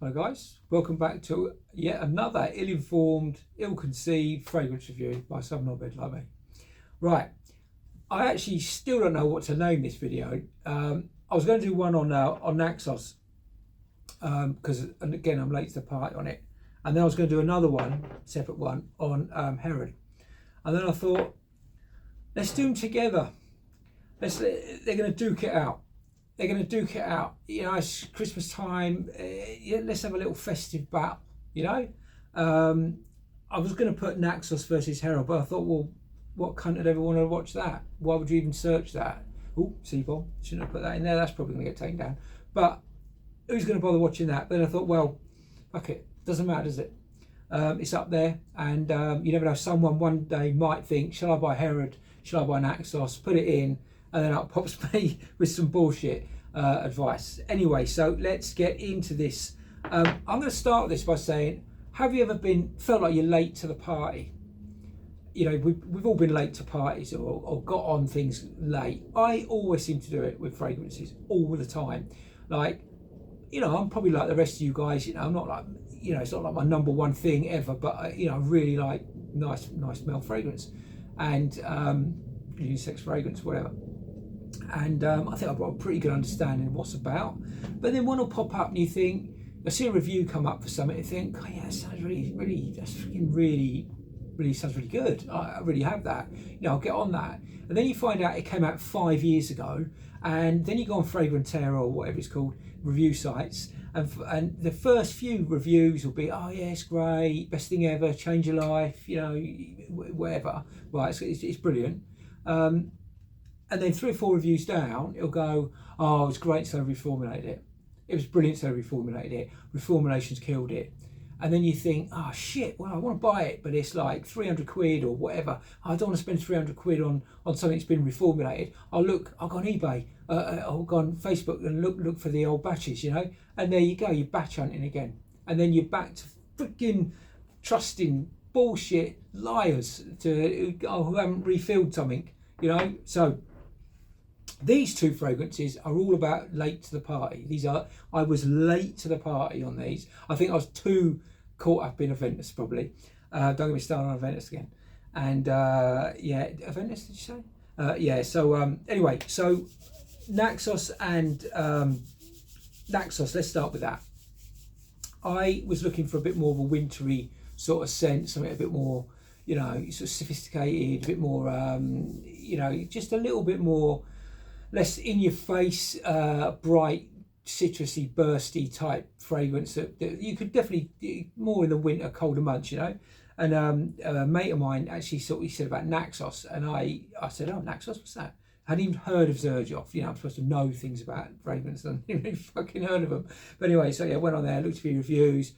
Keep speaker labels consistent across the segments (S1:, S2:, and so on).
S1: Hello guys, welcome back to yet another ill-informed, ill-conceived fragrance review by some knobhead like me. Right, I actually still don't know what to name this video. I was going to do one on Naxos because, and again, I'm late to the party on it. And then I was going to do another one, separate one, on Herod. And then I thought, let's do them together. They're going to duke it out. They're going to duke it out. You know, it's Christmas time. Yeah, let's have a little festive battle, you know. I was going to put Naxos versus Herod, but I thought, well, what cunt would ever want to watch that? Why would you even search that? Oh, C-bomb. Shouldn't have put that in there. That's probably going to get taken down. But who's going to bother watching that? But then I thought, well, fuck it. Doesn't matter, does it? It's up there. And you never know. Someone one day might think, shall I buy Herod? Shall I buy Naxos? Put it in. And then up pops me with some bullshit advice. Anyway, so let's get into this. I'm going to start this by saying, have you ever felt like you're late to the party? You know, we've all been late to parties or got on things late. I always seem to do it with fragrances all the time. Like, you know, I'm probably like the rest of you guys. You know, I'm not like, you know, it's not like my number one thing ever, but you know, I really like nice male fragrance and unisex fragrance, whatever. And I think I've got a pretty good understanding of what's about. But then one will pop up and you think, I see a review come up for something, you think, oh yeah, that sounds really sounds really good. I really have that. You know, I'll get on that. And then you find out it came out 5 years ago, and then you go on Fragranterra or whatever it's called, review sites, and the first few reviews will be, oh yeah, it's great, best thing ever, change your life, you know, whatever. Right, it's brilliant. And then 3 or 4 reviews down, it'll go, oh, it's great, so they reformulated it. It was brilliant, so they reformulated it. Reformulation's killed it. And then you think, oh shit, well, I want to buy it, but it's like 300 quid or whatever. I don't want to spend 300 quid on something that's been reformulated. I'll go on eBay, I'll go on Facebook and look for the old batches, you know? And there you go, you're batch hunting again. And then you're back to freaking trusting bullshit liars who haven't refilled something, you know? So these 2 fragrances are all about late to the party. I was late to the party on these. I think I was too caught up in Aventus probably. Don't get me started on Aventus again. And yeah, Aventus, did you say? Yeah, so anyway, so Naxos and Naxos, let's start with that. I was looking for a bit more of a wintry sort of scent, something a bit more, you know, sort of sophisticated, a bit more, you know, just a little bit more, less in your face, bright, citrusy, bursty type fragrance that you could definitely, more in the winter, colder months, you know. And a mate of mine actually he said about Naxos, and I said, oh, Naxos, what's that? I hadn't even heard of Xerjoff. You know, I'm supposed to know things about fragrance, and I hadn't even fucking heard of them. But anyway, so yeah, went on there, looked at a few reviews,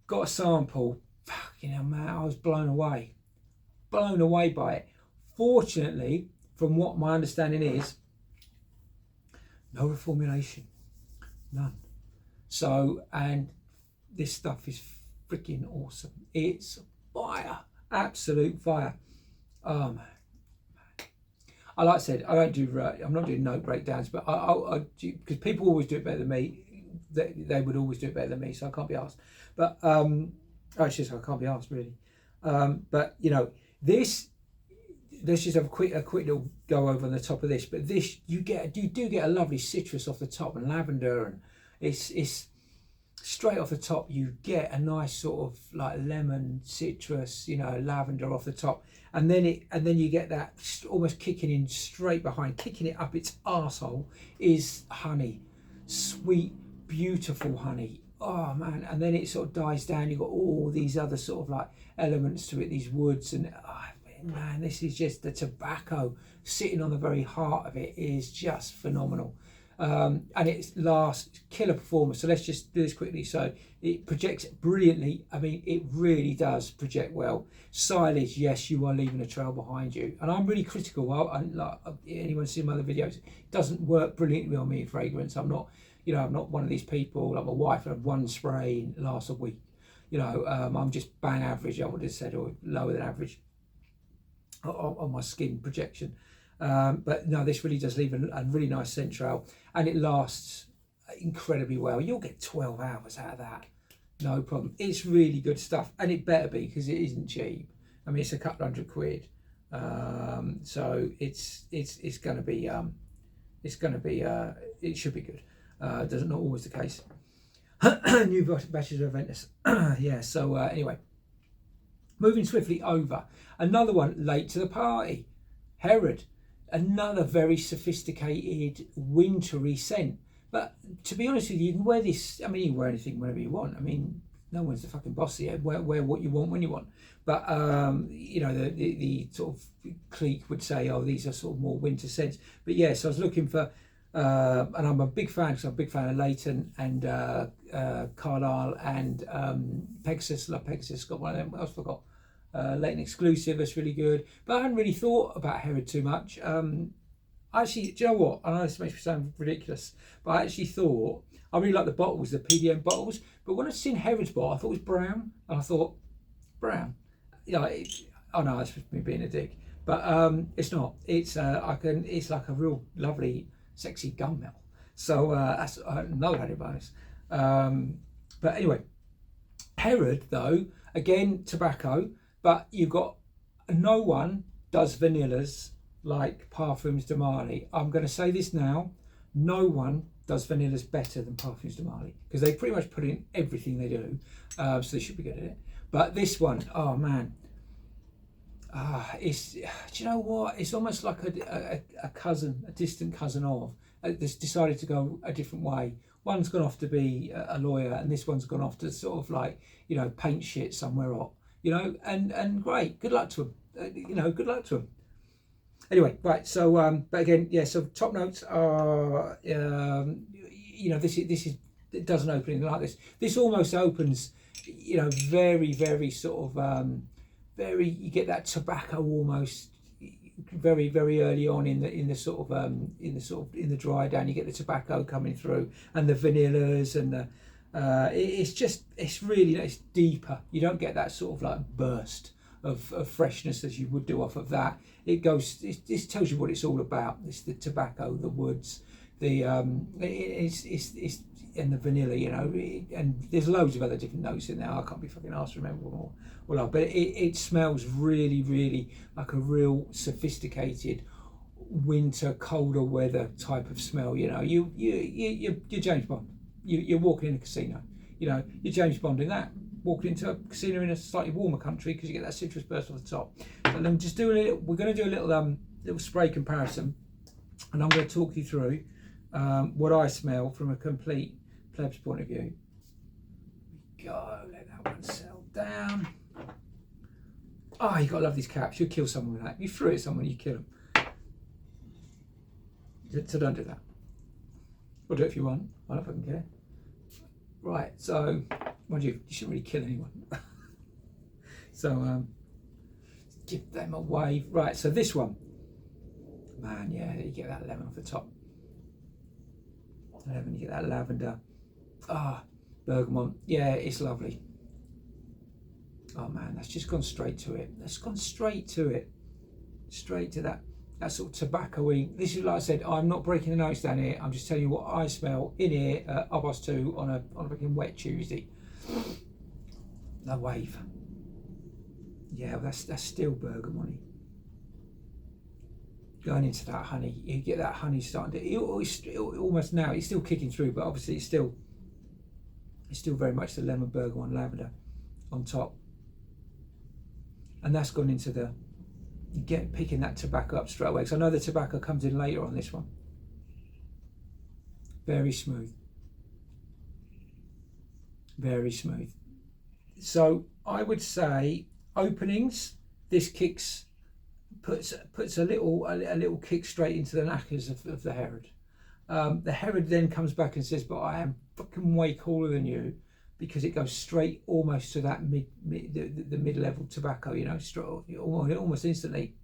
S1: got a sample. Fucking hell, man, I was blown away by it. Fortunately, from what my understanding is, no reformulation, none. So, and this stuff is freaking awesome. It's fire, absolute fire. Oh man. Like I said, I don't do. I'm not doing note breakdowns, but I do, because people always do it better than me. They would always do it better than me, so I can't be asked. But it's just I can't be asked really. But you know this. Let's just have a quick little go over on the top of this. But this, you do get a lovely citrus off the top and lavender, and it's straight off the top. You get a nice sort of like lemon, citrus, you know, lavender off the top, and then you get that almost kicking in straight behind, kicking it up its arsehole is honey, sweet, beautiful honey. Oh man, and then it sort of dies down. You've got all these other sort of like elements to it, these woods and. Man, this is just the tobacco sitting on the very heart of it is just phenomenal. And it's killer performance. So let's just do this quickly. So it projects brilliantly. I mean, it really does project well. Silage, yes, you are leaving a trail behind you. And I'm really critical. Like anyone seen my other videos, it doesn't work brilliantly on me in fragrance. I'm not one of these people like my wife who had 1 spray and it lasts a week. You know, I'm just bang average, I would have said, or lower than average on my skin projection. But no, this really does leave a really nice scent trail, and it lasts incredibly well. You'll get 12 hours out of that. no problem. It's really good stuff, and it better be, because it isn't cheap. I mean, it's a couple £100. So it's going to be it should be good. Does not always the case. New batches of Ventus. Yeah. So anyway, moving swiftly over, another one late to the party. Herod, another very sophisticated wintry scent. But to be honest with you, you can wear this. I mean, you can wear anything whenever you want. I mean, no one's the fucking boss here. Wear what you want when you want. But you know, the sort of clique would say, oh, these are sort of more winter scents. But yes, I was looking for, and I'm a big fan, because I'm a big fan of Leighton and Carlisle and Pegasus. Love Pegasus. Got one of them. I forgot. Leighton exclusive. That's really good. But I hadn't really thought about Herod too much. Actually, do you know what? I know this makes me sound ridiculous, but I actually thought, I really like the bottles, the PDM bottles. But when I seen Herod's bottle, I thought it was brown, and I thought, brown. Yeah, I know it's me being a dick, but it's not. It's it's like a real lovely, sexy gunmetal. So that's another added bonus. But anyway, Herod though, again tobacco, but you've got, no one does vanillas like Parfums de Marly. I'm going to say this now, no one does vanillas better than Parfums de Marly, because they pretty much put in everything they do, so they should be good at it. But this one, oh man, it's, do you know what? It's almost like a cousin, a distant cousin of, that's decided to go a different way. One's gone off to be a lawyer, and this one's gone off to sort of like, you know, paint shit somewhere up, you know, and great, good luck to them, you know, good luck to them. Anyway, right, so, but again, yeah, so top notes are, you know, this is, it doesn't open anything like this. This almost opens, you know, very, very sort of, very, you get that tobacco almost very, very early on in the dry down. You get the tobacco coming through, and the vanillas, and the, it's really, it's deeper. You don't get that sort of like burst of freshness as you would do off of that. It goes, this tells you what it's all about. It's the tobacco, the woods, the it's and the vanilla, you know, and there's loads of other different notes in there. I can't be fucking asked to remember them all up, but it smells really, really like a real sophisticated winter, colder weather type of smell. You know, you're James Bond. You're walking in a casino. You know, you're James Bond in that. Walking into a casino in a slightly warmer country, because you get that citrus burst off the top. And then just do a little, we're going to do a little spray comparison, and I'm going to talk you through what I smell from a complete pleb's point of view. Go, let that one settle down. Oh, you got to love these caps. You'll kill someone with that. You threw it at someone, you kill them. So don't do that. Or do it if you want. I don't fucking care. Right, so, mind you shouldn't really kill anyone. So, give them a wave. Right, so this one. Man, yeah, you get that lemon off the top. Lemon, you get that lavender. Bergamot. Yeah, it's lovely. Oh man, that's just gone straight to it. That's gone straight to it. Straight to that sort of tobacco-y. This is, like I said, I'm not breaking the notes down here. I'm just telling you what I smell in here at 2:30 on a freaking wet Tuesday. No wave. Yeah, well, that's still bergamot. Going into that honey, you get that honey starting to, almost now, it's still kicking through, but obviously it's still very much the lemon, bergamot, and lavender on top. And that's gone into the, you get picking that tobacco up straight away, because I know the tobacco comes in later on this one. Very smooth. Very smooth. So I would say openings, this puts a little kick straight into the knackers of the Herod. The Herod then comes back and says, but I am fucking way cooler than you, because it goes straight almost to that mid-level tobacco, you know, almost instantly.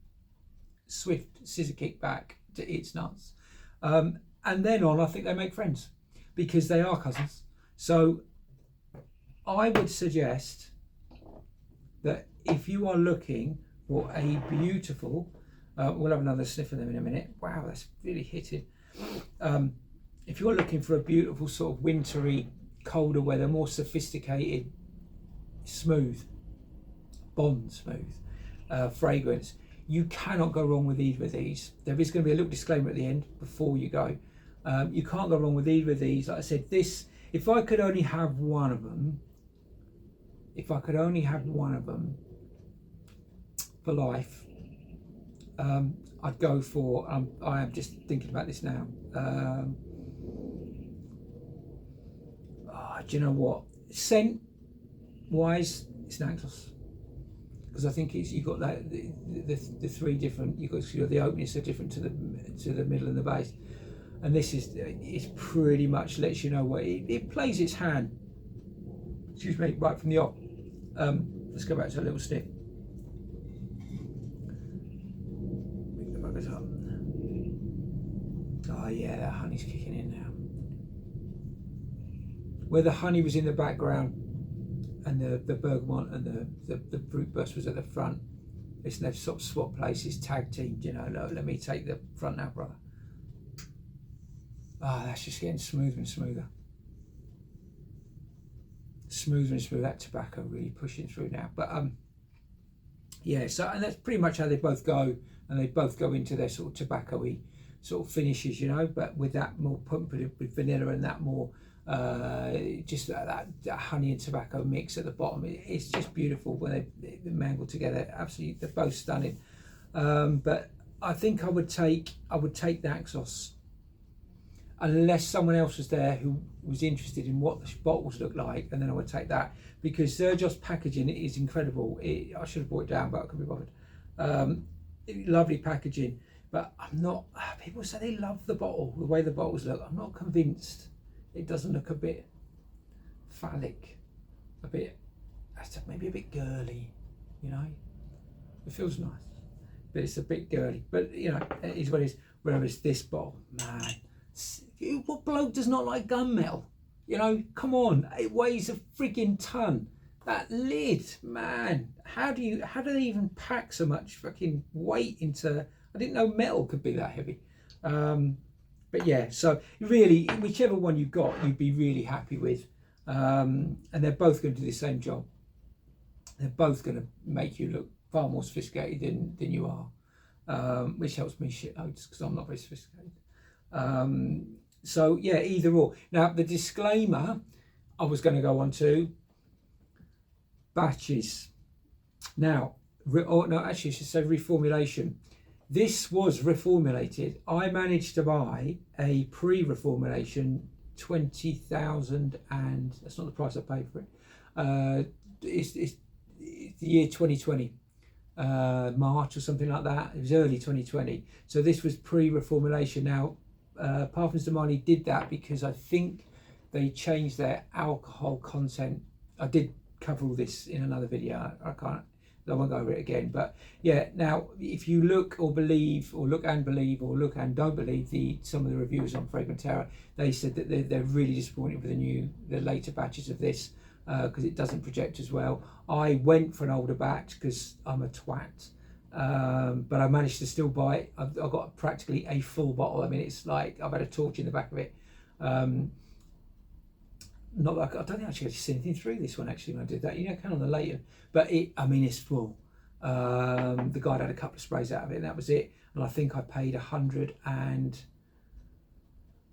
S1: Swift scissor kick back to its nuts. And then on, I think they make friends, because they are cousins. So I would suggest that if you are looking for a beautiful, we'll have another sniff of them in a minute. Wow, that's really hitting. If you're looking for a beautiful sort of wintry colder weather, more sophisticated, smooth, bond smooth fragrance. You cannot go wrong with either of these. There is going to be a little disclaimer at the end before you go. You can't go wrong with either of these. Like I said, this, if I could only have one of them, for life, I'd go for, I am just thinking about this now. Do you know what? Scent wise, it's Naxos. Because I think it's, you've got that the three different, you've got the openings are different to the middle and the base. And this is, it's pretty much lets you know what it plays its hand. Excuse me, right from the off. Let's go back to a little sniff. Pick the buggers up. Oh yeah, that honey's kicking in now. Where the honey was in the background and the bergamot and the fruit burst was at the front, it's they've sort of swapped places, tag teamed, you know. Let me take the front now, brother. Ah, oh, that's just getting smoother and smoother. Smoother and smoother. That tobacco really pushing through now. But yeah, so, and that's pretty much how they both go, and they both go into their sort of tobacco-y sort of finishes, you know, but with that more pump with vanilla and that more just that honey and tobacco mix at the bottom. It's just beautiful when they mangle together. Absolutely, they're both stunning. But I think I would take Naxos, unless someone else was there who was interested in what the bottles look like, and then I would take that, because Xerjoff's packaging is incredible. I should have brought it down, but I couldn't be bothered. Lovely packaging, but I'm not, people say they love the bottle, the way the bottles look. I'm not convinced. It doesn't look a bit phallic, a bit, maybe a bit girly, you know. It feels nice, but it's a bit girly. But you know, it is what it is. Whereas this bottle, man, what bloke does not like gunmetal? You know, come on, it weighs a freaking ton. That lid, man, how do they even pack so much fucking weight into? I didn't know metal could be that heavy. But yeah, so really, whichever one you got, you'd be really happy with. And they're both going to do the same job. They're both going to make you look far more sophisticated than you are, which helps me shitloads because I'm not very sophisticated. So yeah, either or. Now, the disclaimer I was going to go on to, batches. Now, no, actually, I should say reformulation. This was reformulated. I managed to buy a pre-reformulation 20,000, and that's not the price I paid for it. It's the year 2020, March or something like that. It was early 2020. So this was pre-reformulation. Now, Parfums did that because I think they changed their alcohol content. I did cover all this in another video. I won't go over it again, but yeah. Now, if you look or believe, or look and believe, or look and don't believe some of the reviewers on Fragrant Terror, they said that they're really disappointed with the later batches of this because it doesn't project as well. I went for an older batch because I'm a twat, but I managed to still buy it. I got practically a full bottle. I mean, it's like I've had a torch in the back of it. Not like, I don't think I actually see anything through this one actually when I did that. You know, kind of the later, but I mean, it's full. The guy had a couple of sprays out of it, and that was it. And I think I paid 100, and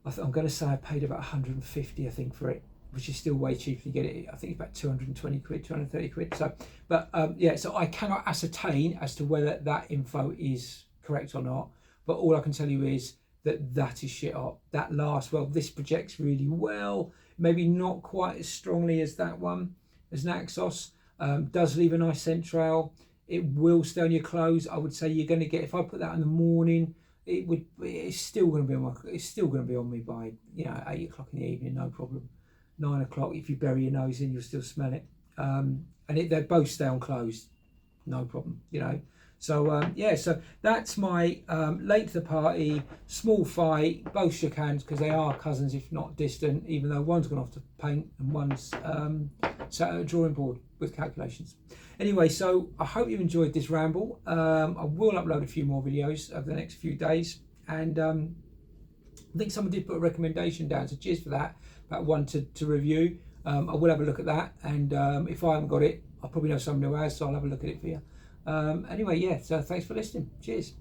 S1: I'm going to say I paid about 150, I think, for it, which is still way cheaper to get it. I think it's about 220 quid, 230 quid. So, but yeah, so I cannot ascertain as to whether that info is correct or not. But all I can tell you is that is shit up. That last, well, this projects really well. Maybe not quite as strongly as that one, as Naxos. Does leave a nice scent trail. It will stay on your clothes. I would say you're going to get, if I put that in the morning, it's still going to be on me by 8 o'clock in the evening, no problem. 9 o'clock, if you bury your nose in, you'll still smell it. And they both stay on clothes, no problem, So yeah, so that's my late to the party, small fight, both shook hands because they are cousins if not distant, even though one's gone off to paint and one's sat at a drawing board with calculations. Anyway, so I hope you enjoyed this ramble. I will upload a few more videos over the next few days, and I think someone did put a recommendation down, so cheers for that. about one to review. I will have a look at that, and if I haven't got it, I probably know someone who has, so I'll have a look at it for you. Anyway, yeah, so thanks for listening. Cheers.